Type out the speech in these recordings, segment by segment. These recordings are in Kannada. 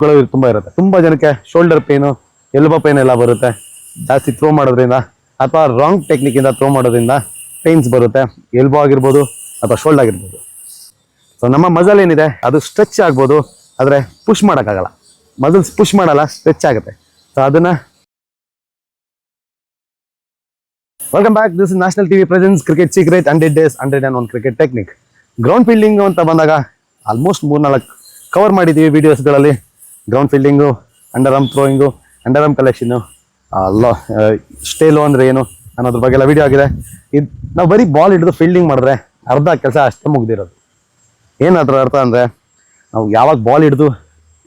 ತುಂಬಾ ಇರುತ್ತೆ. ತುಂಬಾ ಜನಕ್ಕೆ ಶೋಲ್ಡರ್ ಪೇನು, ಎಲ್ಬೋ ಪೇನ್ ಎಲ್ಲ ಬರುತ್ತೆ ಜಾಸ್ತಿ ಥ್ರೋ ಮಾಡೋದ್ರಿಂದ, ಅಥವಾ ರಾಂಗ್ ಟೆಕ್ನಿಕ್ ಇಂದ ಥ್ರೋ ಮಾಡೋದ್ರಿಂದ ಪೇನ್ಸ್ ಬರುತ್ತೆ. ಎಲ್ಬೋ ಆಗಿರ್ಬೋದು ಅಥವಾ ಶೋಲ್ಡರ್ ಆಗಿರ್ಬೋದು. ಸೊ ನಮ್ಮ ಮಸಲ್ ಏನಿದೆ ಅದು ಸ್ಟ್ರೆಚ್ ಆಗ್ಬೋದು, ಆದರೆ ಪುಷ್ ಮಾಡೋಕ್ಕಾಗಲ್ಲ. ಮಸಲ್ಸ್ ಪುಷ್ ಮಾಡಲ್ಲ, ಸ್ಟ್ರೆಚ್ ಆಗುತ್ತೆ. ಸೊ ಅದನ್ನ welcome back. This is national TV presence cricket secret 100 days 101 cricket technique. Ground fielding ಅಂತ ಬಂದಾಗ ಆಲ್ಮೋಸ್ಟ್ 3-4 ಕವರ್ ಮಾಡಿದ್ದೀವಿ ವಿಡಿಯೋಸ್ಗಳಲ್ಲಿ. Ground fielding, under arm throwing, under arm collection, stay low ಅಂದರೆ ಏನು ಅನ್ನೋದ್ರ ಬಗ್ಗೆ ಎಲ್ಲ ವಿಡಿಯೋ ಆಗಿದೆ. ಇದು ನಾವು ಬರೀ ಬಾಲ್ ಹಿಡಿದು ಫೀಲ್ಡಿಂಗ್ ಮಾಡಿದ್ರೆ ಅರ್ಧ ಕೆಲಸ ಅಷ್ಟೇ ಮುಗ್ದಿರೋದು. ಏನಾದ್ರೂ ಅರ್ಥ ಅಂದರೆ ನಾವು ಯಾವಾಗ ಬಾಲ್ ಹಿಡಿದು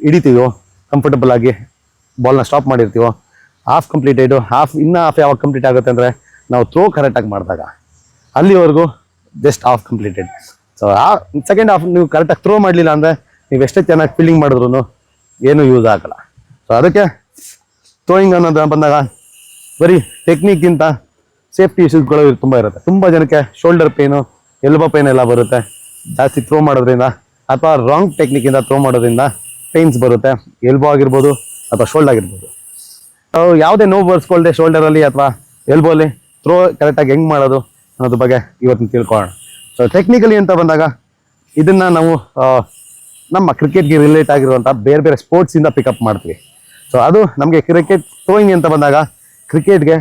ಹಿಡಿತೀವೋ ಕಂಫರ್ಟಬಲ್ ಆಗಿ ಬಾಲ್ನ ಸ್ಟಾಪ್ ಮಾಡಿರ್ತೀವೋ, ಹಾಫ್ ಕಂಪ್ಲೀಟೆಡು, ಹಾಫ್ ಯಾವಾಗ ಕಂಪ್ಲೀಟ್ ಆಗುತ್ತೆ ಅಂದರೆ ನಾವು ಥ್ರೋ ಕರೆಕ್ಟಾಗಿ ಮಾಡಿದಾಗ, ಅಲ್ಲಿವರೆಗೂ ಜಸ್ಟ್ ಹಾಫ್ ಕಂಪ್ಲೀಟೆಡ್. ಸೊ ಆ ಸೆಕೆಂಡ್ ಹಾಫ್ ನೀವು ಕರೆಕ್ಟಾಗಿ ಥ್ರೋ ಮಾಡಲಿಲ್ಲ ಅಂದರೆ ನೀವು ಎಷ್ಟೇ ಚೆನ್ನಾಗಿ ಫೀಲ್ಡಿಂಗ್ ಮಾಡಿದ್ರು ಏನೂ ಯೂಸ್ ಆಗಲ್ಲ. ಸೊ ಅದಕ್ಕೆ ಥ್ರೋಯಿಂಗ್ ಅನ್ನೋದು ಬಂದಾಗ ಬರೀ ಟೆಕ್ನಿಕ್ಗಿಂತ ಸೇಫ್ಟಿ ಇಶ್ಯೂಸ್ಗಳು ತುಂಬ ಇರುತ್ತೆ. ತುಂಬ ಜನಕ್ಕೆ ಶೋಲ್ಡರ್ ಪೇನು, ಎಲ್ಬೋ ಪೇನ್ ಎಲ್ಲ ಬರುತ್ತೆ ಜಾಸ್ತಿ ಥ್ರೋ ಮಾಡೋದ್ರಿಂದ, ಅಥವಾ ರಾಂಗ್ ಟೆಕ್ನಿಕ್ಕಿಂದ ಥ್ರೋ ಮಾಡೋದ್ರಿಂದ ಪೇನ್ಸ್ ಬರುತ್ತೆ. ಎಲ್ಬೋ ಆಗಿರ್ಬೋದು ಅಥವಾ ಶೋಲ್ಡರ್ ಆಗಿರ್ಬೋದು. ಯಾವುದೇ ನೋವು ಬರ್ಸ್ಕೊಳ್ದೆ ಶೋಲ್ಡರಲ್ಲಿ ಅಥವಾ ಎಲ್ಬೋಲಿ ಥ್ರೋ ಕರೆಕ್ಟಾಗಿ ಹೆಂಗೆ ಮಾಡೋದು ಅನ್ನೋದ್ರ ಬಗ್ಗೆ ಇವತ್ತಿನ ತಿಳ್ಕೊಳ್ಳೋಣ. ಸೊ ಟೆಕ್ನಿಕಲಿ ಅಂತ ಬಂದಾಗ ಇದನ್ನು ನಾವು ನಮ್ಮ ಕ್ರಿಕೆಟ್ಗೆ ರಿಲೇಟ್ ಆಗಿರುವಂಥ ಬೇರೆ ಬೇರೆ ಸ್ಪೋರ್ಟ್ಸಿಂದ ಪಿಕಪ್ ಮಾಡ್ತೀವಿ. ಸೊ ಅದು ನಮಗೆ ಕ್ರಿಕೆಟ್ ಥ್ರೋಯಿಂಗ್ ಅಂತ ಬಂದಾಗ ಕ್ರಿಕೆಟ್ಗೆ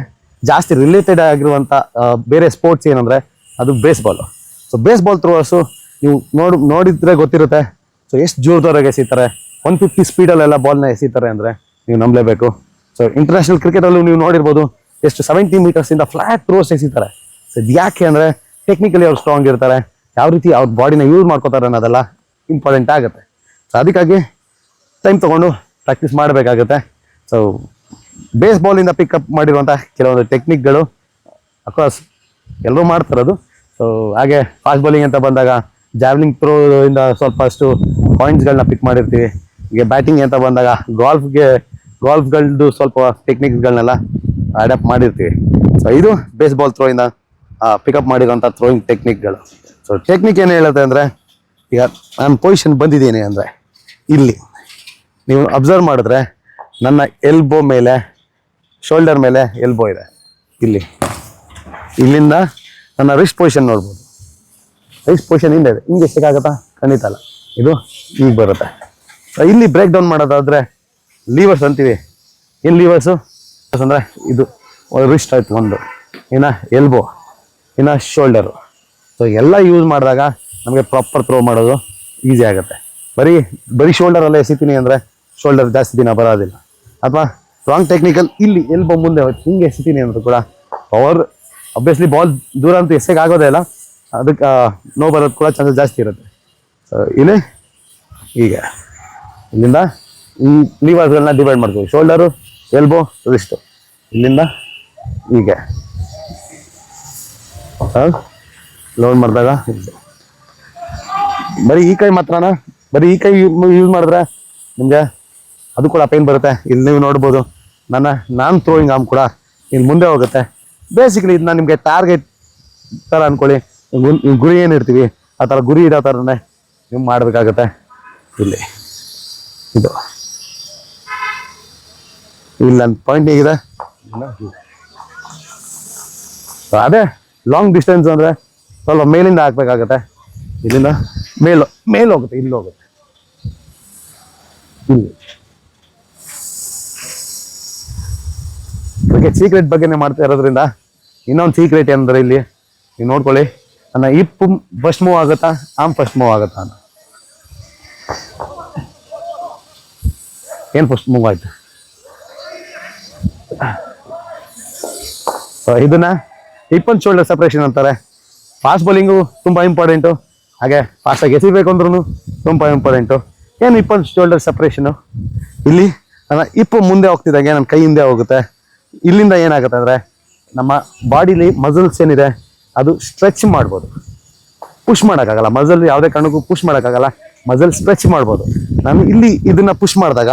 ಜಾಸ್ತಿ ರಿಲೇಟೆಡ್ ಆಗಿರುವಂಥ ಬೇರೆ ಸ್ಪೋರ್ಟ್ಸ್ ಏನಂದರೆ ಅದು ಬೇಸ್ಬಾಲು. ಸೊ ಬೇಸ್ಬಾಲ್ ಥ್ರೋವರ್ಸು ನೀವು ನೋಡಿದ್ರೆ ಗೊತ್ತಿರುತ್ತೆ. ಸೊ ಎಷ್ಟು ಜೋರದವರೆಗೆ ಎಸೀತಾರೆ, 150 ಸ್ಪೀಡಲ್ಲೆಲ್ಲ ಬಾಲ್ನ ಎಸೀತಾರೆ ಅಂದರೆ ನೀವು ನಂಬಲೇಬೇಕು. ಸೊ ಇಂಟರ್ನ್ಯಾಷನಲ್ ಕ್ರಿಕೆಟಲ್ಲೂ ನೀವು ನೋಡಿರ್ಬೋದು ಎಷ್ಟು 70 meters ಫ್ಲಾಟ್ ಥ್ರೋಸ್ ಎಸೀತಾರೆ. ಸೊ ಇದು ಯಾಕೆ ಅಂದರೆ ಟೆಕ್ನಿಕಲಿ ಅವ್ರು ಸ್ಟ್ರಾಂಗ್ ಇರ್ತಾರೆ, ಯಾವ ರೀತಿ ಅವ್ರ ಬಾಡಿನ ಯೂಸ್ ಮಾಡ್ಕೋತಾರೆ ಅನ್ನೋದೆಲ್ಲ ಇಂಪಾರ್ಟೆಂಟ್ ಆಗುತ್ತೆ. ಸೊ ಅದಕ್ಕಾಗಿ ಟೈಮ್ ತೊಗೊಂಡು ಪ್ರಾಕ್ಟೀಸ್ ಮಾಡಬೇಕಾಗುತ್ತೆ. ಸೊ ಬೇಸ್ಬಾಲಿಂದ ಪಿಕಪ್ ಮಾಡಿರುವಂಥ ಕೆಲವೊಂದು ಟೆಕ್ನಿಕ್ಗಳು ಅಫ್ಕೋರ್ಸ್ ಎಲ್ಲರೂ ಮಾಡ್ತಿರೋದು. ಸೊ ಹಾಗೆ ಫಾಸ್ಟ್ ಬೌಲಿಂಗ್ ಅಂತ ಬಂದಾಗ ಜಾವ್ಲಿಂಗ್ ಥ್ರೋ ಇಂದ ಸ್ವಲ್ಪ ಅಷ್ಟು ಪಾಯಿಂಟ್ಸ್ಗಳನ್ನ ಪಿಕ್ ಮಾಡಿರ್ತೀವಿ. ಈಗ ಬ್ಯಾಟಿಂಗ್ ಅಂತ ಬಂದಾಗ ಗಾಲ್ಫ್ಗಳದ್ದು ಸ್ವಲ್ಪ ಟೆಕ್ನಿಕ್ಸ್ಗಳನ್ನೆಲ್ಲ ಅಡಾಪ್ಟ್ ಮಾಡಿರ್ತೀವಿ. ಸೊ ಇದು ಬೇಸ್ಬಾಲ್ ಥ್ರೋಯಿಂದ ಪಿಕಪ್ ಮಾಡಿರೋಂಥ ಥ್ರೋಯಿಂಗ್ ಟೆಕ್ನಿಕ್ಗಳು. ಸೊ ಟೆಕ್ನಿಕ್ ಏನು ಹೇಳುತ್ತೆ ಅಂದರೆ, ಈಗ ನಾನು ಪೊಸಿಷನ್ ಬಂದಿದ್ದೀನಿ ಅಂದರೆ ಇಲ್ಲಿ ನೀವು ಅಬ್ಸರ್ವ್ ಮಾಡಿದ್ರೆ ನನ್ನ ಎಲ್ಬೋ ಮೇಲೆ, ಶೋಲ್ಡರ್ ಮೇಲೆ ಎಲ್ಬೋ ಇದೆ. ಇಲ್ಲಿಂದ ನನ್ನ ರಿಸ್ಟ್ ಪೊಸಿಷನ್ ನೋಡ್ಬೋದು. ರಿಸ್ಟ್ ಪೊಸಿಷನ್ ಹಿಂದೆ ಇದೆ, ಹಿಂಗೆ ಎಷ್ಟಕ್ಕಾಗತ್ತಾ? ಖಂಡಿತ ಅಲ್ಲ. ಇದು ಈಗ ಬರುತ್ತೆ. ಸೊ ಇಲ್ಲಿ ಬ್ರೇಕ್ ಡೌನ್ ಮಾಡೋದಾದರೆ ಲೀವರ್ಸ್ ಅಂತೀವಿ. ಏನು ಲೀವರ್ಸು ಅಂದರೆ ಇದು ರಿಸ್ಟ್ ಆಯ್ತು ಒಂದು, ಇನ್ನು ಎಲ್ಬೋ, ಇನ್ನು ಶೋಲ್ಡರು. ಸೊ ಎಲ್ಲ ಯೂಸ್ ಮಾಡಿದಾಗ ನಮಗೆ ಪ್ರಾಪರ್ ಥ್ರೋ ಮಾಡೋದು ಈಸಿ ಆಗುತ್ತೆ. ಬರೀ ಶೋಲ್ಡರಲ್ಲೇ ಎಸಿತೀನಿ ಅಂದರೆ ಶೋಲ್ಡರ್ ಜಾಸ್ತಿ ದಿನ ಬರೋದಿಲ್ಲ. ಅಥವಾ ರಾಂಗ್ ಟೆಕ್ನಿಕಲ್ ಇಲ್ಲಿ ಎಲ್ಬೋ ಮುಂದೆ ಹಿಂಗೆ ಎಸಿತೀನಿ ಅಂದರೂ ಕೂಡ ಪವರ್ ಅಬ್ವಿಯಸ್ಲಿ ಬಾಲ್ ದೂರ ಅಂತೂ ಎಸೆಗೆ ಆಗೋದೇ ಇಲ್ಲ, ಅದಕ್ಕೆ ನೋವು ಬರೋದು ಕೂಡ ಚಾನ್ಸಸ್ ಜಾಸ್ತಿ ಇರುತ್ತೆ. ಸೊ ಇಲ್ಲಿ ಈಗ ಇಲ್ಲಿಂದ ಈ ಲೀವರ್ಸ್ಗಳನ್ನ ಡಿವೈಡ್ ಮಾಡ್ತೀವಿ. Shoulder, elbow, wrist. ಇಲ್ಲಿಂದ ಹೀಗೆ ಲೋಡ್ ಮಾಡಿದಾಗ ಬರೀ ಈ ಕೈ ಮಾತ್ರನಾ? ಬರೀ ಈ ಕೈ ಯೂಸ್ ಮಾಡಿದ್ರೆ ನಿಮಗೆ ಅದು ಕೂಡ ಪೇನ್ ಬರುತ್ತೆ. ಇಲ್ಲಿ ನೀವು ನೋಡ್ಬೋದು ನಾನು ಥ್ರೋಯಿಂಗ್ ಆರ್ಮ್ ಕೂಡ ಇಲ್ಲಿ ಮುಂದೆ ಹೋಗುತ್ತೆ. ಬೇಸಿಕಲಿ ಇದನ್ನ ನಿಮಗೆ ಟಾರ್ಗೆಟ್ ಥರ ಅಂದ್ಕೊಳ್ಳಿ. ಗುರಿ ಏನಿರ್ತೀವಿ ಆ ಥರ ಗುರಿ ಇರೋ ಥರನೇ ನೀವು ಮಾಡಬೇಕಾಗತ್ತೆ. ಇಲ್ಲಿ ಒಂದು ಪಾಯಿಂಟ್ ಹೇಗಿದೆ, ಅದೇ ಲಾಂಗ್ ಡಿಸ್ಟೆನ್ಸ್ ಅಂದರೆ ಸ್ವಲ್ಪ ಮೇಲಿಂದ ಹಾಕ್ಬೇಕಾಗತ್ತೆ. ಇಲ್ಲಿಂದ ಮೇಲ್ ಹೋಗುತ್ತೆ, ಇಲ್ಲಿ ಹೋಗುತ್ತೆ. ಇಲ್ಲಿ ಕ್ರಿಕೆಟ್ ಸೀಕ್ರೆಟ್ ಬಗ್ಗೆನೇ ಮಾಡ್ತಾ ಇರೋದ್ರಿಂದ ಇನ್ನೊಂದು ಸೀಕ್ರೆಟ್ ಏನಂದ್ರೆ ಇಲ್ಲಿ ನೀವು ನೋಡ್ಕೊಳ್ಳಿ, ನನ್ನ ಹಿಪ್ ಫಸ್ಟ್ ಮೂವ್ ಆಗುತ್ತಾ, ಆರ್ಮ್ ಫಸ್ಟ್ ಮೂವ್ ಆಗುತ್ತಾ ಅಂತ. ಏನು ಫಸ್ಟ್ ಮೂವ್ ಆಯ್ತು? ಇದನ್ನ ಹಿಪ್ ಅಂಡ್ ಶೋಲ್ಡರ್ ಸಪ್ರೇಷನ್ ಅಂತಾರೆ. ಫಾಸ್ಟ್ ಬೌಲಿಂಗು ತುಂಬ ಇಂಪಾರ್ಟೆಂಟು, ಹಾಗೆ ಫಾಸ್ಟಾಗಿ ಎಸಿಬೇಕು ಅಂದ್ರೂ ತುಂಬ ಇಂಪಾರ್ಟೆಂಟು. ಏನು ಹಿಪ್ ಅಂಡ್ ಶೋಲ್ಡರ್ ಸಪ್ರೇಷನು? ಇಲ್ಲಿ ನನ್ನ ಹಿಪ್ಪು ಮುಂದೆ ಹೋಗ್ತಿದ್ದಂಗೆ ನನ್ನ ಕೈ ಹಿಂದೆ ಹೋಗುತ್ತೆ. ಇಲ್ಲಿಂದ ಏನಾಗುತ್ತೆ ಅಂದರೆ ನಮ್ಮ ಬಾಡಿಲಿ ಮಸಲ್ಸ್ ಏನಿದೆ ಅದು ಸ್ಟ್ರೆಚ್ ಮಾಡ್ಬೋದು, ಪುಷ್ ಮಾಡೋಕ್ಕಾಗಲ್ಲ. ಮಸಲ್ ಯಾವುದೇ ಕಾರಣಕ್ಕೂ ಪುಷ್ ಮಾಡೋಕ್ಕಾಗಲ್ಲ, ಮಸಲ್ ಸ್ಟ್ರೆಚ್ ಮಾಡ್ಬೋದು. ನಾನು ಇಲ್ಲಿ ಇದನ್ನು ಪುಷ್ ಮಾಡಿದಾಗ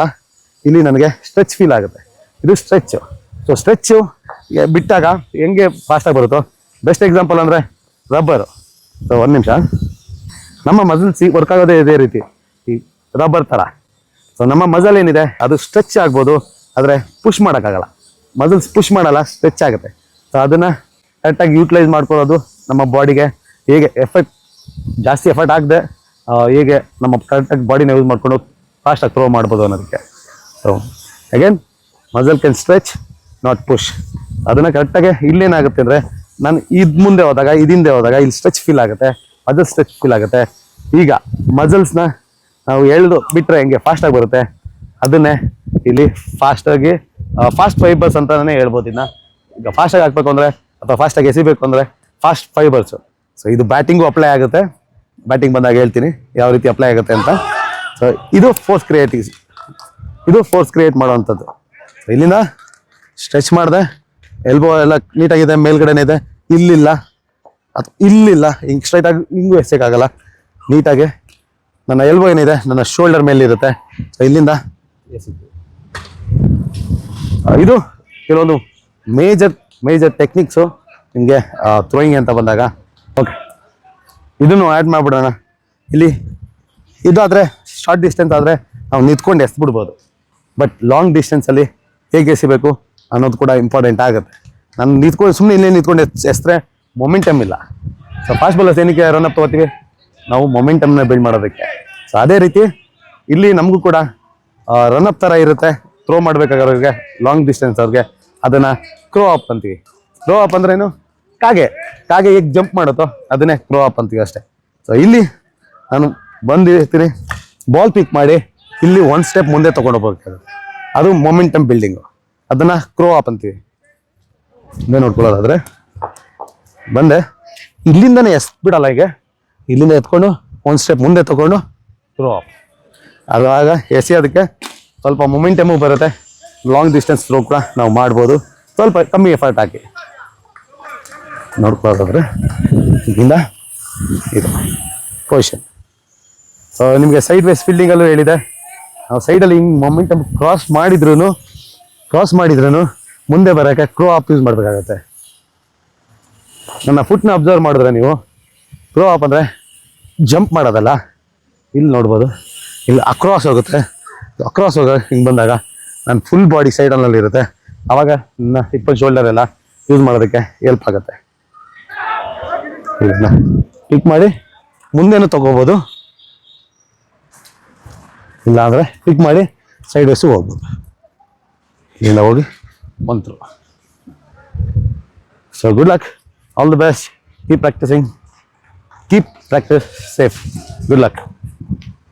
ಇಲ್ಲಿ ನನಗೆ ಸ್ಟ್ರೆಚ್ ಫೀಲ್ ಆಗುತ್ತೆ. ಇದು ಸ್ಟ್ರೆಚ್ಚು. ಸೊ ಸ್ಟ್ರೆಚ್ಚು ಬಿಟ್ಟಾಗ ಹೆಂಗೆ ಫಾಸ್ಟಾಗಿ ಬರುತ್ತೋ, ಬೆಸ್ಟ್ ಎಕ್ಸಾಂಪಲ್ ಅಂದರೆ ರಬ್ಬರು. ಸೊ ಒಂದು ನಿಮಿಷ, ನಮ್ಮ ಮಸಲ್ಸ್ ವರ್ಕ್ ಆಗೋದೇ ಇದೇ ರೀತಿ, ಈ ರಬ್ಬರ್ ಥರ. ಸೊ ನಮ್ಮ ಮಜಲ್ ಏನಿದೆ ಅದು ಸ್ಟ್ರೆಚ್ ಆಗ್ಬೋದು, ಆದರೆ ಪುಷ್ ಮಾಡೋಕ್ಕಾಗಲ್ಲ. ಮಸಲ್ಸ್ ಪುಷ್ ಮಾಡಲ್ಲ, ಸ್ಟ್ರೆಚ್ ಆಗುತ್ತೆ. ಸೊ ಅದನ್ನು ಕರೆಕ್ಟಾಗಿ ಯೂಟಿಲೈಸ್ ಮಾಡ್ಕೊಳ್ಳೋದು ನಮ್ಮ ಬಾಡಿಗೆ ಹೇಗೆ ಜಾಸ್ತಿ ಎಫರ್ಟ್ ಆಗದೆ ಹೇಗೆ ನಮ್ಮ ಕರೆಕ್ಟಾಗಿ ಬಾಡಿನ ಯೂಸ್ ಮಾಡಿಕೊಂಡು ಫಾಸ್ಟಾಗಿ ಥ್ರೋ ಮಾಡ್ಬೋದು ಅನ್ನೋದಕ್ಕೆ. So again muscle can stretch not push. ಅದನ್ನು ಕರೆಕ್ಟಾಗಿ ಇಲ್ಲೇನಾಗುತ್ತೆ ಅಂದರೆ ನಾನು ಮುಂದೆ ಹೋದಾಗ ಹಿಂದೆ ಹೋದಾಗ ಇಲ್ಲಿ ಸ್ಟ್ರೆಚ್ ಫೀಲ್ ಆಗುತ್ತೆ, ಮಸಲ್ ಸ್ಟ್ರೆಚ್ ಫೀಲ್ ಆಗುತ್ತೆ. ಈಗ ಮಸಲ್ಸ್ನ ನಾವು ಎಳೆದು ಬಿಟ್ಟರೆ ಹೆಂಗೆ ಫಾಸ್ಟಾಗಿ ಬರುತ್ತೆ, ಅದನ್ನೇ ಇಲ್ಲಿ ಫಾಸ್ಟಾಗಿ ಫಾಸ್ಟ್ ಫೈಬರ್ಸ್ ಅಂತಲೇ ಹೇಳ್ಬೋದು. ಇನ್ನು ಈಗ ಫಾಸ್ಟಾಗಿ ಹಾಕ್ಬೇಕು ಅಂದರೆ ಅಥವಾ ಫಾಸ್ಟಾಗಿ ಎಸಿಬೇಕು ಅಂದರೆ ಫಾಸ್ಟ್ ಫೈಬರ್ಸು. ಸೊ ಇದು ಬ್ಯಾಟಿಂಗು ಅಪ್ಲೈ ಆಗುತ್ತೆ, ಬ್ಯಾಟಿಂಗ್ ಬಂದಾಗ ಹೇಳ್ತೀನಿ ಯಾವ ರೀತಿ ಅಪ್ಲೈ ಆಗುತ್ತೆ ಅಂತ. ಸೊ ಇದು ಫೋರ್ಸ್ ಕ್ರಿಯೇಟ್ ಮಾಡುವಂಥದ್ದು. ಸೊ ಇಲ್ಲಿಂದ ಸ್ಟ್ರೆಚ್ ಮಾಡಿದೆ, ಎಲ್ಬೋ ಎಲ್ಲ ನೀಟಾಗಿದೆ, ಮೇಲ್ಗಡೆನೇ ಇದೆ, ಇಲ್ಲಿಲ್ಲ ಹಿಂಗೆ ಸ್ಟ್ರೈಟಾಗಿ ಹಿಂಗೂ ಎಸೆಯೋಕ್ಕಾಗಲ್ಲ. ನೀಟಾಗಿ ನನ್ನ ಎಲ್ಬೋ ಏನಿದೆ ನನ್ನ ಶೋಲ್ಡರ್ ಮೇಲೆ ಇರುತ್ತೆ. ಸೊ ಇಲ್ಲಿಂದ ಇದು ಕೆಲವೊಂದು ಮೇಜರ್ ಟೆಕ್ನಿಕ್ಸು ನಿಮಗೆ ಥ್ರೋಯಿಂಗ್ ಅಂತ ಬಂದಾಗ. ಓಕೆ, ಇದನ್ನು ಆ್ಯಡ್ ಮಾಡಿಬಿಡೋಣ. ಇಲ್ಲಿ ಇದಾದರೆ ಶಾರ್ಟ್ ಡಿಸ್ಟೆನ್ಸ್ ಆದರೆ ನಾವು ನಿಂತ್ಕೊಂಡು ಎಸ್ಬಿಡ್ಬೋದು, ಬಟ್ ಲಾಂಗ್ ಡಿಸ್ಟೆನ್ಸಲ್ಲಿ ಹೇಗೆ ಎಸಿಬೇಕು ಅನ್ನೋದು ಕೂಡ ಇಂಪಾರ್ಟೆಂಟ್ ಆಗುತ್ತೆ. ನಾನು ಸುಮ್ಮನೆ ಇಲ್ಲೇ ನಿಂತ್ಕೊಂಡು ಎಸಿದ್ರೆ ಮೊಮೆಂಟಮ್ ಇಲ್ಲ. ಸೊ ಫಾಸ್ಟ್ ಬಾಲರ್ಸ್ ಏನಕ್ಕೆ ರನ್ ಅಪ್ ತೊಗೋತೀವಿ, ನಾವು ಮೊಮೆಂಟಮ್ನ ಬಿಲ್ಡ್ ಮಾಡೋದಕ್ಕೆ. ಸೊ ಅದೇ ರೀತಿ ಇಲ್ಲಿ ನಮಗೂ ಕೂಡ ರನ್ ಅಪ್ ಥರ ಇರುತ್ತೆ. ಥ್ರೋ ಮಾಡಬೇಕಾಗೋರಿಗೆ ಲಾಂಗ್ ಡಿಸ್ಟೆನ್ಸ್ ಅವ್ರಿಗೆ ಅದನ್ನು ಕ್ರೋ ಅಪ್ ಅಂತೀವಿ. ಕ್ರೋ ಅಪ್ ಅಂದ್ರೇನು, ಕಾಗೆ ಹೇಗೆ ಜಂಪ್ ಮಾಡುತ್ತೋ ಅದನ್ನೇ ಕ್ರೋ ಅಪ್ ಅಂತೀವಿ ಅಷ್ಟೇ. ಸೊ ಇಲ್ಲಿ ನಾನು ಬಂದಿರ್ತೀನಿ, ಬಾಲ್ ಪಿಕ್ ಮಾಡಿ ಇಲ್ಲಿ ಒಂದು ಸ್ಟೆಪ್ ಮುಂದೆ ತೊಗೊಂಡು ಹೋಗ್ಬೇಕಾಗುತ್ತೆ, ಅದು ಮೊಮೆಂಟಮ್ ಬಿಲ್ಡಿಂಗು, ಅದನ್ನು ಕ್ರೋ ಅಪ್ ಅಂತೀವಿ. ಇದೇ ನೋಡ್ಕೊಳ್ಳೋದಾದರೆ ಬಂದೆ ಇಲ್ಲಿಂದನೇ ಬಿಡಲ್ಲ, ಈಗ ಇಲ್ಲಿಂದ ಎತ್ಕೊಂಡು ಒಂದು ಸ್ಟೆಪ್ ಮುಂದೆ ತೊಗೊಂಡು ಥ್ರೋ ಅಪ್. ಆಗ ಎಸೆಯೋದಕ್ಕೆ ಸ್ವಲ್ಪ ಮೊಮೆಂಟಮು ಬರುತ್ತೆ. ಲಾಂಗ್ ಡಿಸ್ಟೆನ್ಸ್ ಥ್ರೋ ಕೂಡ ನಾವು ಮಾಡ್ಬೋದು, ಸ್ವಲ್ಪ ಕಮ್ಮಿ ಎಫರ್ಟ್ ಹಾಕಿ. ನೋಡ್ಕೊಳ್ಳೋದಾದ್ರೆ ಇಲ್ಲಿಂದ ಇದು ಪೊಸಿಷನ್. ಸೊ ನಿಮಗೆ ಸೈಡ್ ವೇಸ್ ಫೀಲ್ಡಿಂಗಲ್ಲೂ ಹೇಳಿದೆ, ನಾವು ಸೈಡಲ್ಲಿ ಹಿಂಗೆ ಮೊಮೆಂಟಮ್ ಕ್ರಾಸ್ ಮಾಡಿದ್ರೂ ಮುಂದೆ ಬರೋಕ್ಕೆ ಕ್ರೋ ಅಪ್ ಯೂಸ್ ಮಾಡಬೇಕಾಗತ್ತೆ. ನನ್ನ ಫುಟ್ನ ಅಬ್ಸರ್ವ್ ಮಾಡಿದ್ರೆ ನೀವು, ಕ್ರೋ ಅಪ್ ಅಂದರೆ ಜಂಪ್ ಮಾಡೋದಲ್ಲ. ಇಲ್ಲಿ ನೋಡ್ಬೋದು, ಇಲ್ಲಿ ಅಕ್ರಾಸ್ ಹೋಗುತ್ತೆ. ಅಕ್ರಾಸ್ ಹಿಂಗೆ ಬಂದಾಗ ನಾನು ಫುಲ್ ಬಾಡಿ ಸೈಡಲ್ಲಿ ಇರುತ್ತೆ, ಆವಾಗ ನನ್ನ ಹಿಪ್ ಶೋಲ್ಡರ್ ಎಲ್ಲ ಯೂಸ್ ಮಾಡೋದಕ್ಕೆ ಹೆಲ್ಪ್ ಆಗುತ್ತೆ. ಇದನ್ನ ಪಿಕ್ ಮಾಡಿ ಮುಂದೆನೂ ತಗೋಬೋದು, ಇಲ್ಲ ಅಂದರೆ ಪಿಕ್ ಮಾಡಿ ಸೈಡ್ ವೇಸು ಹೋಗ್ಬೋದು. ಇಲ್ಲಿಂದ ಹೋಗಿ ಬಂತು. So good luck, all the best, keep practising, keep practice safe, good luck.